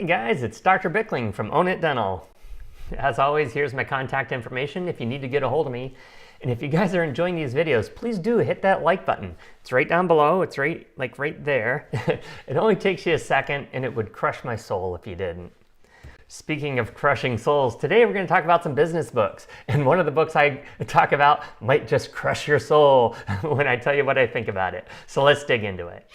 guys, it's Dr. Bickling from Own It Dental. As always, here's my contact information if you need to get a hold of me. And if you guys are enjoying these videos, please do hit that like button. It's right down below. It's right there. It only takes you a second, and it would crush my soul if you didn't. Speaking of crushing souls, today we're going to talk about some business books. And one of the books I talk about might just crush your soul when I tell you what I think about it. So let's dig into it.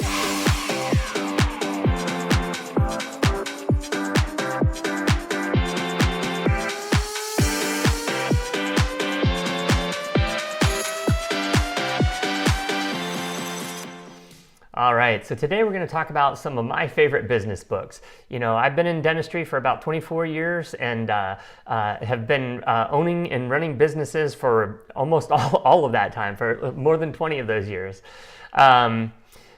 All right, so today we're going to talk about some of my favorite business books. You know, I've been in dentistry for about 24 years and have been owning and running businesses for almost all of that time, for more than 20 of those years.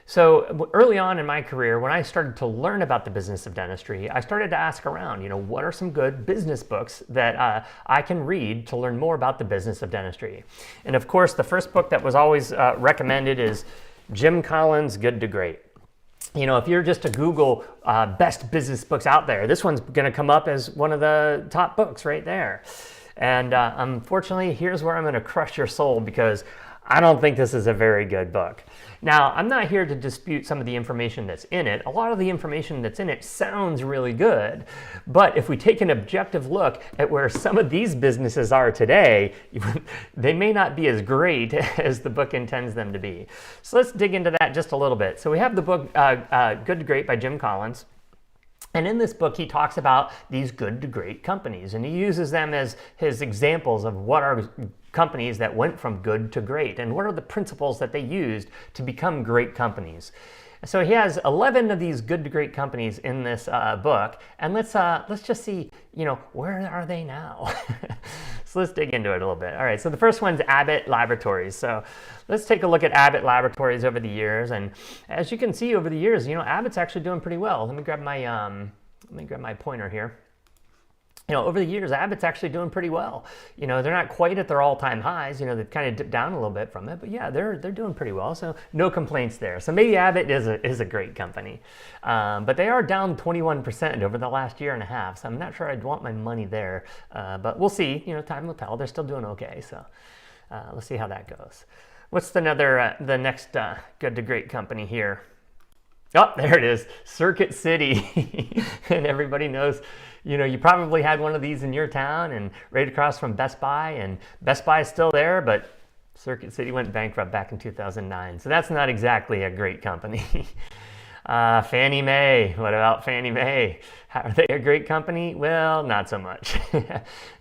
So early on in my career, when I started to learn about the business of dentistry, I started to ask around, you know, what are some good business books that I can read to learn more about the business of dentistry? And of course, the first book that was always recommended is Jim Collins' Good to Great. You know, if you're just to Google best business books out there, this one's going to come up as one of the top books right there. And unfortunately, here's where I'm going to crush your soul because I don't think this is a very good book. Now, I'm not here to dispute some of the information that's in it. A lot of the information that's in it sounds really good. But if we take an objective look at where some of these businesses are today, they may not be as great as the book intends them to be. So let's dig into that just a little bit. So we have the book Good to Great by Jim Collins. And in this book, he talks about these good to great companies, and he uses them as his examples of what are companies that went from good to great, and what are the principles that they used to become great companies. So he has 11 of these good to great companies in this book, and let's just see, you know, where are they now? So let's dig into it a little bit. All right, so the first one's Abbott Laboratories. So let's take a look at Abbott Laboratories over the years, and as you can see over the years, you know, Abbott's actually doing pretty well. Let me grab my pointer here. You know, over the years, Abbott's actually doing pretty well. You know, they're not quite at their all-time highs. You know, they've kind of dipped down a little bit from it, but yeah, they're doing pretty well. So no complaints there. So maybe Abbott is a great company, but they are down 21% over the last year and a half. So I'm not sure I'd want my money there, but we'll see. You know, time will tell. They're still doing okay. So let's see how that goes. What's the next good to great company here? Oh, there it is, Circuit City. And everybody knows, you know, you probably had one of these in your town and right across from Best Buy, and Best Buy is still there, but Circuit City went bankrupt back in 2009. So that's not exactly a great company. Fannie Mae, what about Fannie Mae? Are they a great company? Well, not so much.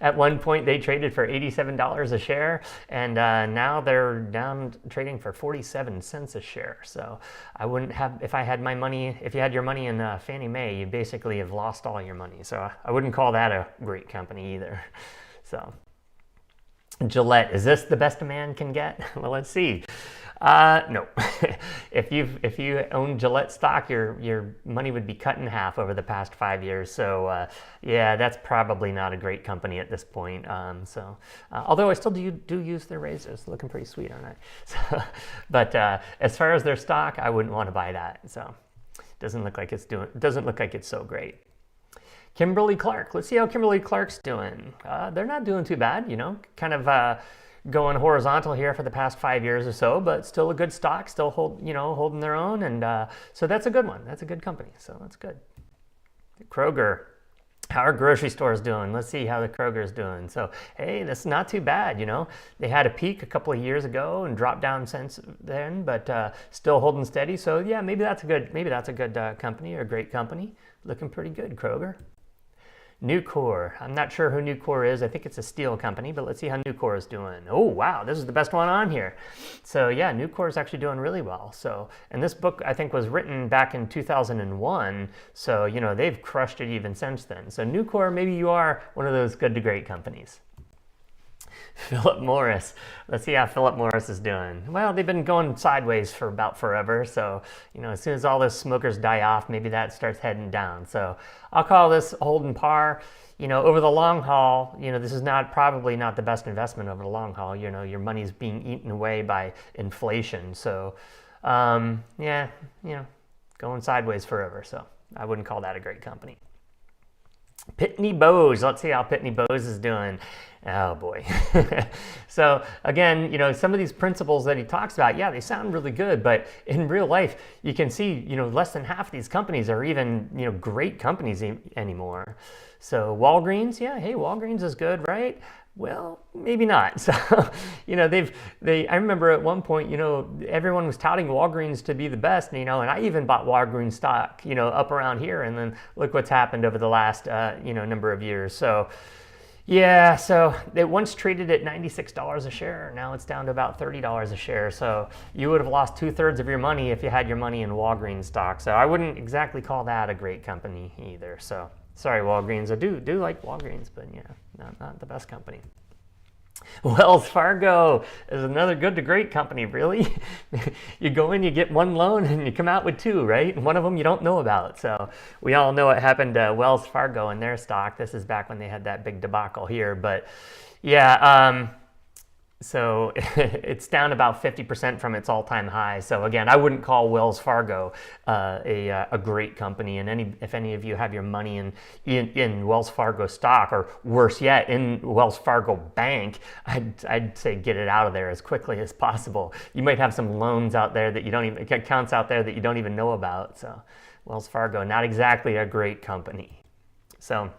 At one point, they traded for $87 a share, and now they're down trading for 47 cents a share. So I wouldn't have, if you had your money in Fannie Mae, you basically have lost all your money. So I wouldn't call that a great company either. So Gillette, is this the best a man can get? Well, let's see. No. If you own Gillette stock, your money would be cut in half over the past 5 years. So yeah, that's probably not a great company at this point. Although I still do use their razors, looking pretty sweet, aren't I? So, but as far as their stock, I wouldn't want to buy that. So doesn't look like it's so great. Kimberly-Clark. Let's see how Kimberly-Clark's doing. They're not doing too bad, you know, kind of going horizontal here for the past 5 years or so, but still a good stock, still holding their own, and so that's a good one. That's a good company, so that's good. Kroger. How are grocery stores doing? Let's see how the Kroger's doing. So, hey, that's not too bad, you know. They had a peak a couple of years ago and dropped down since then, but still holding steady. So, yeah, maybe that's a good company or a great company. Looking pretty good, Kroger. Nucor. I'm not sure who Nucor is. I think it's a steel company, but let's see how Nucor is doing. Oh, wow, this is the best one on here. So yeah, Nucor is actually doing really well. So, and this book I think was written back in 2001. So, you know, they've crushed it even since then. So Nucor, maybe you are one of those good to great companies. Philip Morris. Let's see how Philip Morris is doing. Well, they've been going sideways for about forever. So, you know, as soon as all those smokers die off, maybe that starts heading down. So I'll call this holding par. You know, over the long haul, you know, this is probably not the best investment over the long haul. You know, your money's being eaten away by inflation. So, yeah, you know, going sideways forever. So I wouldn't call that a great company. Pitney Bowes. Let's see how Pitney Bowes is doing. Oh boy. So again, some of these principles that he talks about, yeah, they sound really good, but in real life, you can see, less than half of these companies are even, great companies anymore. So Walgreens, yeah, hey, Walgreens is good, right? Well, maybe not. So, I remember at one point, everyone was touting Walgreens to be the best, and I even bought Walgreens stock, up around here, and then look what's happened over the last, number of years. So, yeah, so it once traded at $96 a share. Now it's down to about $30 a share. So you would have lost 2/3 of your money if you had your money in Walgreens stock. So I wouldn't exactly call that a great company either. So sorry, Walgreens. I do like Walgreens, but yeah, not the best company. Wells Fargo is another good to great company, really. You go in, you get one loan, and you come out with two, right? And one of them you don't know about. So we all know what happened to Wells Fargo and their stock. This is back when they had that big debacle here. But yeah, so it's down about 50% from its all-time high. So again, I wouldn't call Wells Fargo a great company. And if any of you have your money in Wells Fargo stock, or worse yet, in Wells Fargo Bank, I'd say get it out of there as quickly as possible. You might have some loans out there that you don't even, accounts out there that you don't even know about. So Wells Fargo, not exactly a great company. So.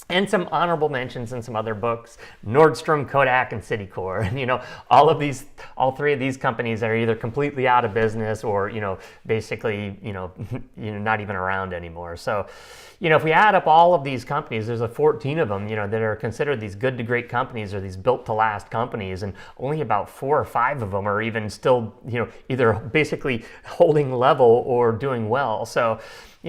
And some honorable mentions in some other books: Nordstrom, Kodak, and Citicorp. And all three of these companies are either completely out of business or basically not even around anymore. So, if we add up all of these companies, there's 14 of them that are considered these good to great companies, or these built to last companies, and only about 4 or 5 of them are even still either basically holding level or doing well. So.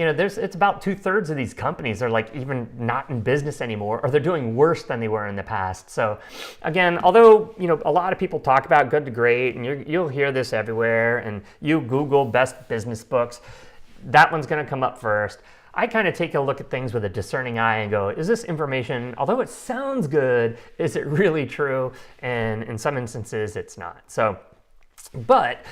It's about 2/3 of these companies are like even not in business anymore, or they're doing worse than they were in the past. So again, although, a lot of people talk about good to great, and you'll hear this everywhere, and you Google best business books, that one's going to come up first. I kind of take a look at things with a discerning eye and go, is this information, although it sounds good, is it really true? And in some instances, it's not. So. But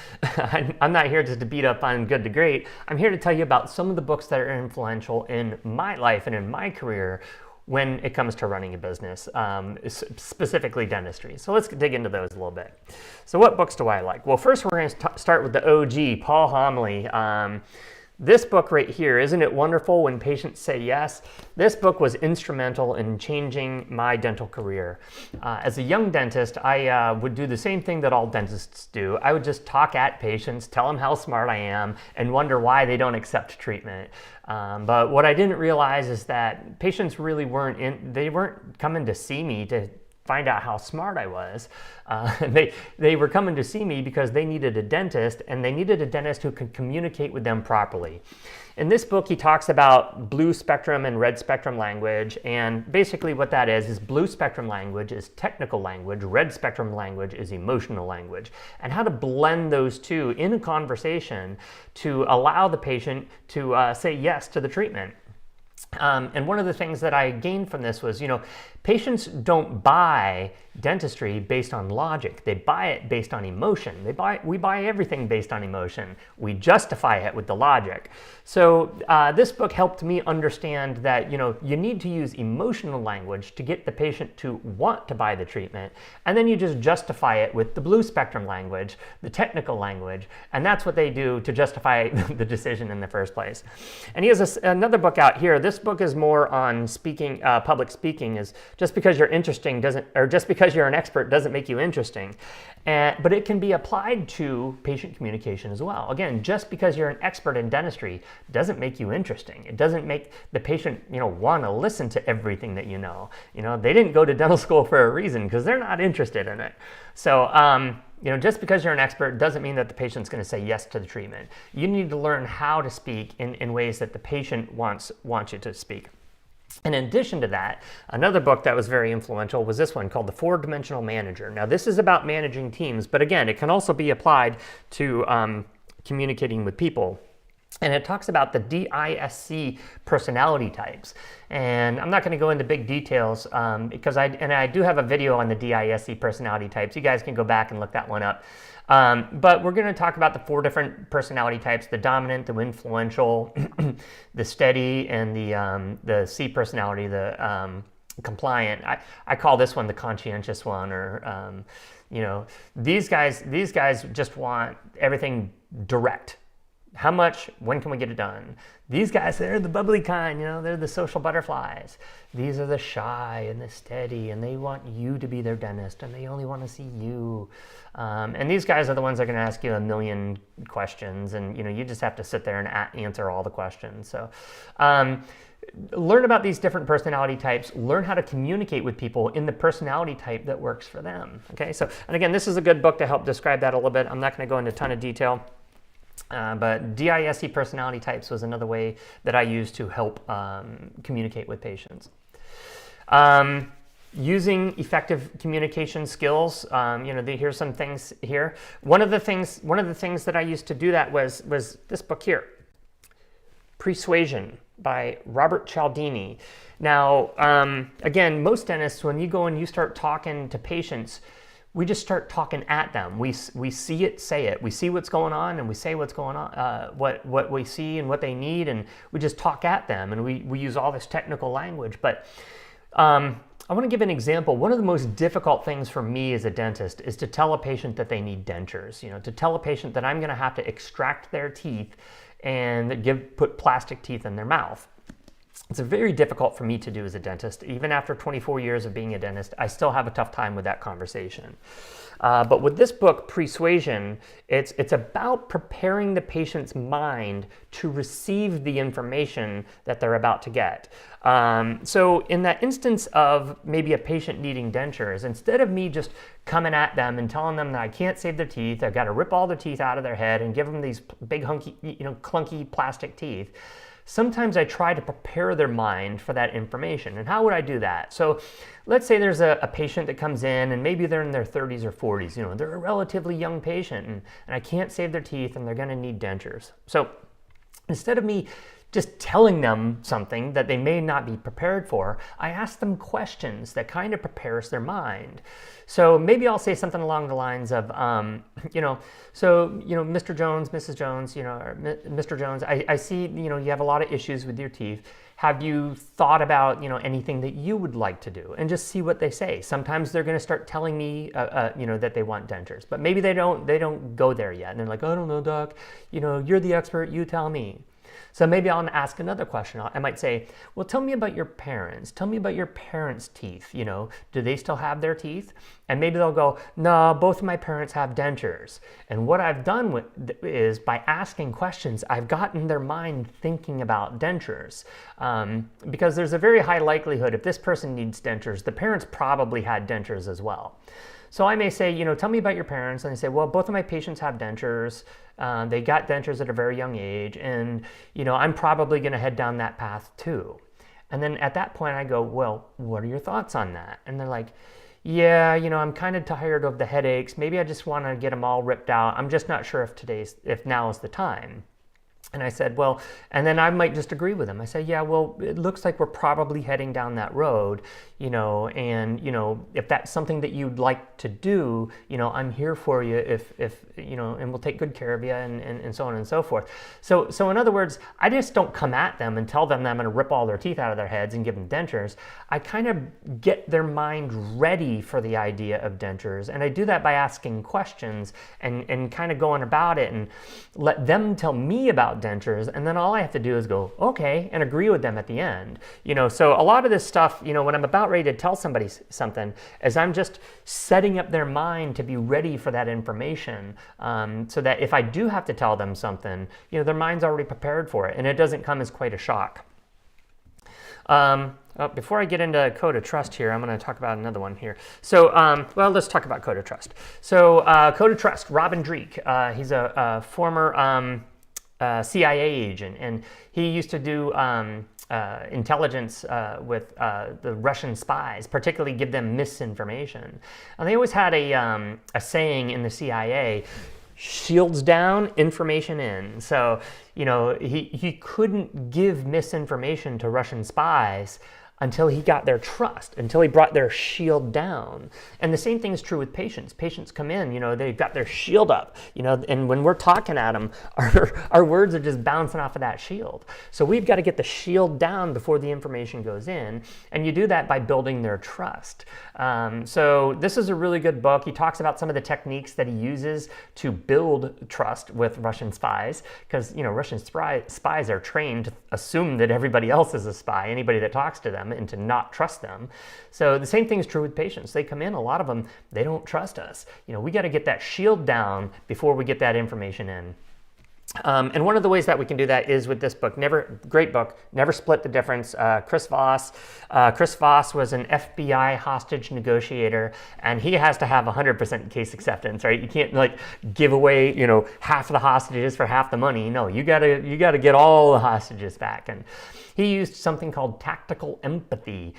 I'm not here just to beat up on good to great. I'm here to tell you about some of the books that are influential in my life and in my career when it comes to running a business, specifically dentistry. So let's dig into those a little bit. So what books do I like? Well, first we're going to start with the OG, Paul Homily. This book right here, Isn't It Wonderful When Patients Say Yes? This book was instrumental in changing my dental career. As a young dentist, I would do the same thing that all dentists do. I would just talk at patients, tell them how smart I am, and wonder why they don't accept treatment. But what I didn't realize is that patients really they weren't coming to see me to find out how smart I was. They were coming to see me because they needed a dentist, and they needed a dentist who could communicate with them properly. In this book, he talks about blue spectrum and red spectrum language, and basically what that is blue spectrum language is technical language, red spectrum language is emotional language, and how to blend those two in a conversation to allow the patient to say yes to the treatment. And one of the things that I gained from this was, patients don't buy dentistry based on logic. They buy it based on emotion. We buy everything based on emotion. We justify it with the logic. So this book helped me understand that, you need to use emotional language to get the patient to want to buy the treatment. And then you just justify it with the blue spectrum language, the technical language. And that's what they do to justify the decision in the first place. And he has another book out here. This book is more on speaking, public speaking. Is just because you're interesting just because you're an expert doesn't make you interesting. But it can be applied to patient communication as well. Again, just because you're an expert in dentistry doesn't make you interesting. It doesn't make the patient, want to listen to everything that you know. They didn't go to dental school for a reason because they're not interested in it. So, just because you're an expert doesn't mean that the patient's going to say yes to the treatment. You need to learn how to speak in ways that the patient wants you to speak. And in addition to that, another book that was very influential was this one called The Four-Dimensional Manager. Now, this is about managing teams, but again, it can also be applied to communicating with people. And it talks about the DISC personality types. And I'm not going to go into big details because I do have a video on the DISC personality types. You guys can go back and look that one up. But we're going to talk about the 4 different personality types: the dominant, the influential, the steady, and the C personality, the compliant. I call this one the conscientious one, or these guys just want everything direct. How much? When can we get it done? These guys, they're the bubbly kind, they're the social butterflies. These are the shy and the steady, and they want you to be their dentist, and they only want to see you. And these guys are the ones that are going to ask you a million questions, and you just have to sit there and answer all the questions. So learn about these different personality types, learn how to communicate with people in the personality type that works for them. Okay, so, and again, this is a good book to help describe that a little bit. I'm not going to go into a ton of detail. But DISC personality types was another way that I used to help communicate with patients. Using effective communication skills, here's some things here. One of the things that I used to do that was this book here, Persuasion by Robert Cialdini. Now, again, most dentists, when you go and you start talking to patients, we just start talking at them. We see it, say it. We see what's going on, and we say what's going on, what we see and what they need, and we just talk at them, and we use all this technical language. But I want to give an example. One of the most difficult things for me as a dentist is to tell a patient that they need dentures. To tell a patient that I'm going to have to extract their teeth and put plastic teeth in their mouth. It's very difficult for me to do as a dentist. Even after 24 years of being a dentist, I still have a tough time with that conversation. But with this book, Persuasion, it's about preparing the patient's mind to receive the information that they're about to get. So in that instance of maybe a patient needing dentures, instead of me just coming at them and telling them that I can't save their teeth, I've got to rip all their teeth out of their head and give them these big hunky, clunky plastic teeth, sometimes I try to prepare their mind for that information. And how would I do that? So let's say there's a patient that comes in, and maybe they're in their 30s or 40s. They're a relatively young patient, and I can't save their teeth, and they're going to need dentures. So instead of me just telling them something that they may not be prepared for, I ask them questions that kind of prepares their mind. So maybe I'll say something along the lines of, Mr. Jones, Mrs. Jones, or Mr. Jones, I see, you have a lot of issues with your teeth. Have you thought about, anything that you would like to do? And just see what they say. Sometimes they're going to start telling me, that they want dentures, but maybe they don't go there yet. And they're like, I don't know, doc, you're the expert, you tell me. So maybe I'll ask another question. I might say, well, tell me about your parents. Tell me about your parents' teeth. Do they still have their teeth? And maybe they'll go, no, both of my parents have dentures. And what I've done is by asking questions, I've gotten their mind thinking about dentures. Because there's a very high likelihood if this person needs dentures, the parents probably had dentures as well. So I may say, tell me about your parents. And they say, well, both of my patients have dentures. They got dentures at a very young age. And, I'm probably going to head down that path too. And then at that point I go, well, what are your thoughts on that? And they're like, yeah, I'm kind of tired of the headaches. Maybe I just want to get them all ripped out. I'm just not sure if now is the time. And I said, well, and then I might just agree with him. I said, yeah, well, it looks like we're probably heading down that road, and, if that's something that you'd like to do, I'm here for you if and we'll take good care of you and so on and so forth. So in other words, I just don't come at them and tell them that I'm going to rip all their teeth out of their heads and give them dentures. I kind of get their mind ready for the idea of dentures. And I do that by asking questions and kind of going about it and let them tell me about dentures, and then all I have to do is go, okay, and agree with them at the end. So a lot of this stuff, when I'm about ready to tell somebody something, is I'm just setting up their mind to be ready for that information, so that if I do have to tell them something, their mind's already prepared for it, and it doesn't come as quite a shock. Before I get into Code of Trust here, I'm going to talk about another one here. So, let's talk about Code of Trust. So, Code of Trust, Robin Dreeke, he's a former CIA agent, and he used to do intelligence with the Russian spies, particularly give them misinformation. And they always had a saying in the CIA: shields down, information in. So, he couldn't give misinformation to Russian spies until he got their trust, until he brought their shield down. And the same thing is true with patients. Patients come in, they've got their shield up, and when we're talking at them, our words are just bouncing off of that shield. So we've got to get the shield down before the information goes in, and you do that by building their trust. So this is a really good book. He talks about some of the techniques that he uses to build trust with Russian spies, because Russian spies are trained to assume that everybody else is a spy, anybody that talks to them, and to not trust them. So the same thing is true with patients. They come in, a lot of them, they don't trust us. We got to get that shield down before we get that information in. And one of the ways that we can do that is with this book, great book, Never Split the Difference. Chris Voss. Chris Voss was an FBI hostage negotiator, and he has to have 100% case acceptance, right? You can't give away, half of the hostages for half the money. No, you gotta get all the hostages back. And he used something called tactical empathy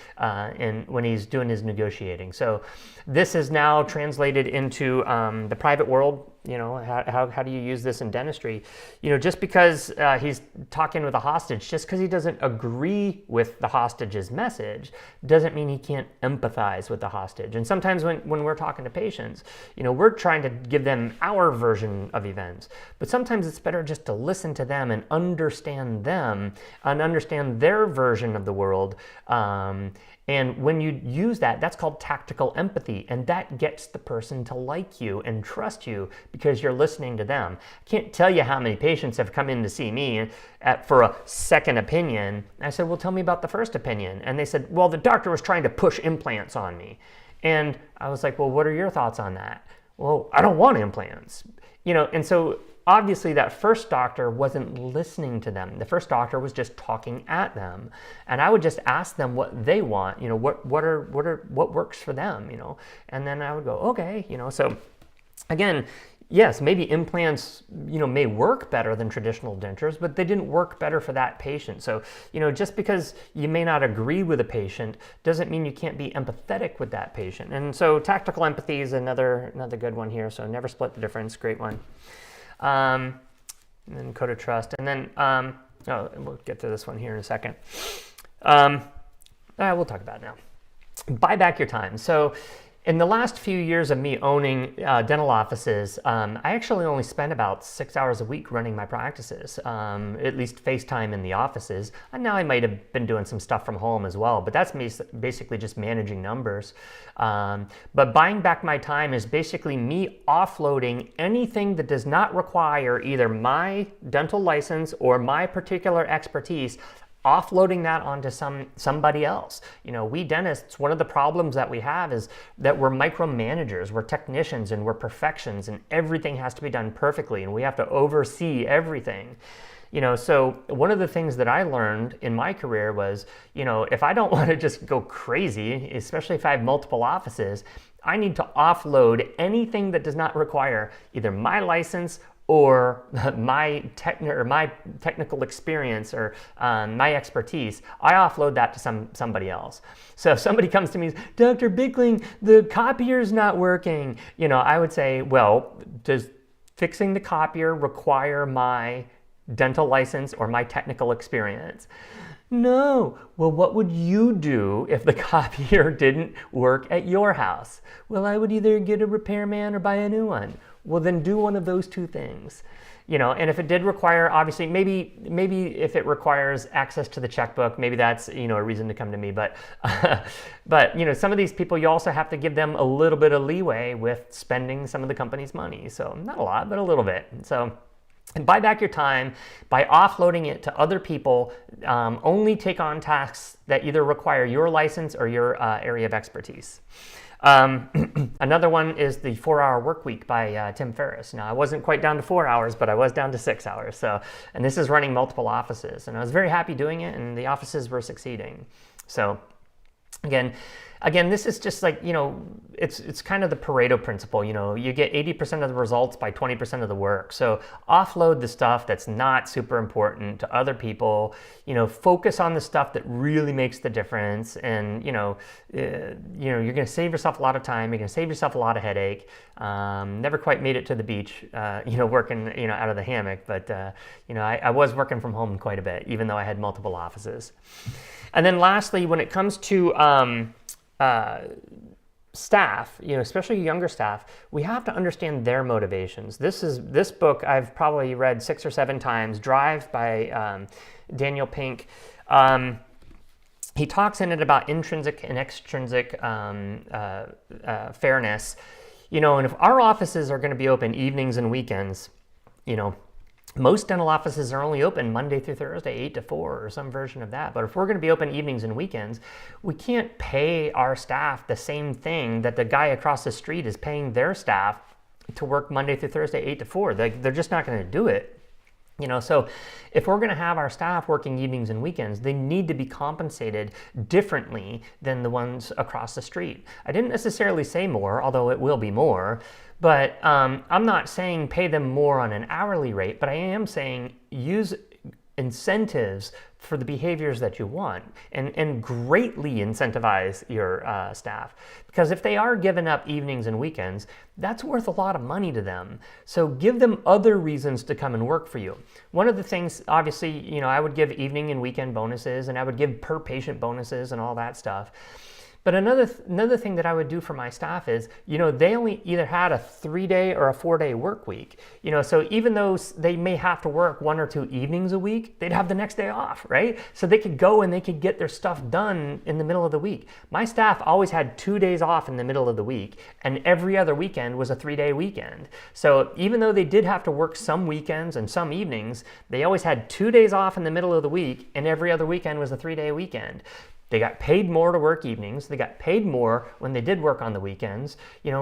when he's doing his negotiating. So this is now translated into the private world. How do you use this in dentistry? Just because he's talking with a hostage, just because he doesn't agree with the hostage's message, doesn't mean he can't empathize with the hostage. And sometimes when we're talking to patients, we're trying to give them our version of events. But sometimes it's better just to listen to them and understand them and understand their version of the world. And when you use that, that's called tactical empathy, and that gets the person to like you and trust you because you're listening to them. I can't tell you how many patients have come in to see me for a second opinion. I said, well, tell me about the first opinion. And they said, well, the doctor was trying to push implants on me. And I was like, well, what are your thoughts on that? Well, I don't want implants. And so obviously that first doctor wasn't listening to them. The first doctor was just talking at them. And I would just ask them what they want, what works for them, and then I would go, okay, so again, yes, maybe implants, may work better than traditional dentures, but they didn't work better for that patient. So, just because you may not agree with a patient doesn't mean you can't be empathetic with that patient. And so tactical empathy is another good one here. So Never Split the Difference, great one. And then Code of Trust. And then, we'll get to this one here in a second. We'll talk about it now. Buy back your time. So in the last few years of me owning dental offices, I actually only spent about 6 hours a week running my practices, at least FaceTime in the offices. And now I might have been doing some stuff from home as well, but that's basically just managing numbers. But buying back my time is basically me offloading anything that does not require either my dental license or my particular expertise, offloading that onto somebody else. We dentists, one of the problems that we have is that we're micromanagers, we're technicians, and we're perfections, and everything has to be done perfectly, and we have to oversee everything. So one of the things that I learned in my career was, if I don't want to just go crazy, especially if I have multiple offices, I need to offload anything that does not require either my license or my technical experience or my expertise. I offload that to somebody else. So if somebody comes to me and says, Dr. Bickling, the copier's not working, I would say, well, does fixing the copier require my dental license or my technical experience? No. Well, what would you do if the copier didn't work at your house? Well, I would either get a repairman or buy a new one. Well, then do one of those two things. And if it did require, obviously, maybe if it requires access to the checkbook, maybe that's, a reason to come to me. But, some of these people, you also have to give them a little bit of leeway with spending some of the company's money. So not a lot, but a little bit. So, and buy back your time by offloading it to other people. Only take on tasks that either require your license or your area of expertise. Another one is the 4-Hour Workweek by Tim Ferriss. Now, I wasn't quite down to 4 hours, but I was down to 6 hours. So, and this is running multiple offices, and I was very happy doing it, and the offices were succeeding. So, again, Again, this is just like, it's kind of the Pareto principle. You get 80% of the results by 20% of the work. So offload the stuff that's not super important to other people, focus on the stuff that really makes the difference. And, you're going to save yourself a lot of time. You're going to save yourself a lot of headache. Never quite made it to the beach, working, out of the hammock. But, I was working from home quite a bit, even though I had multiple offices. And then lastly, when it comes to staff, especially younger staff, we have to understand their motivations. This book I've probably read 6 or 7 times, Drive by Daniel Pink. He talks in it about intrinsic and extrinsic fairness. And if our offices are going to be open evenings and weekends, most dental offices are only open Monday through Thursday, 8 to 4 or some version of that. But if we're going to be open evenings and weekends, we can't pay our staff the same thing that the guy across the street is paying their staff to work Monday through Thursday, 8 to 4. They're just not going to do it. So if we're going to have our staff working evenings and weekends, they need to be compensated differently than the ones across the street. I didn't necessarily say more, although it will be more. But I'm not saying pay them more on an hourly rate, but I am saying use incentives for the behaviors that you want and greatly incentivize your staff. Because if they are giving up evenings and weekends, that's worth a lot of money to them. So give them other reasons to come and work for you. One of the things, obviously, I would give evening and weekend bonuses, and I would give per patient bonuses and all that stuff. But another thing that I would do for my staff is, they only either had a 3-day or a 4-day work week. So even though they may have to work 1 or 2 evenings a week, they'd have the next day off, right? So they could go and they could get their stuff done in the middle of the week. My staff always had 2 days off in the middle of the week, and every other weekend was a 3-day weekend. So even though they did have to work some weekends and some evenings, they always had 2 days off in the middle of the week, and every other weekend was a 3-day weekend. They got paid more to work evenings. They got paid more when they did work on the weekends.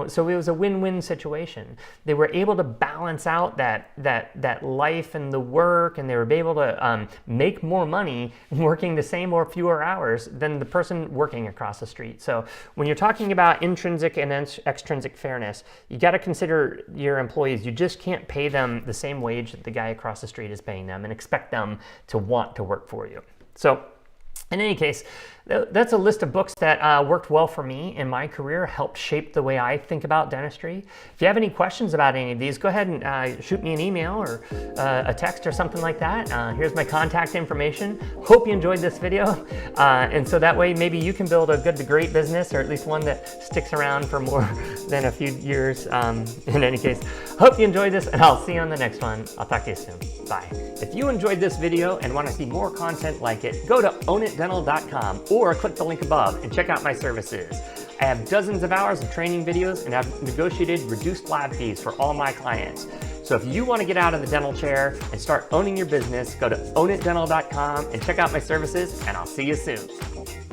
So it was a win-win situation. They were able to balance out that life and the work, and they were able to make more money working the same or fewer hours than the person working across the street. So when you're talking about intrinsic and extrinsic fairness, you got to consider your employees. You just can't pay them the same wage that the guy across the street is paying them and expect them to want to work for you. So in any case, that's a list of books that worked well for me in my career, helped shape the way I think about dentistry. If you have any questions about any of these, go ahead and shoot me an email or a text or something like that. Here's my contact information. Hope you enjoyed this video. And so that way, maybe you can build a good to great business, or at least one that sticks around for more than a few years. In any case, hope you enjoyed this, and I'll see you on the next one. I'll talk to you soon. Bye. If you enjoyed this video and want to see more content like it, go to ownitdental.com or click the link above and check out my services. I have dozens of hours of training videos, and I've negotiated reduced lab fees for all my clients. So if you want to get out of the dental chair and start owning your business, go to ownitdental.com and check out my services, and I'll see you soon.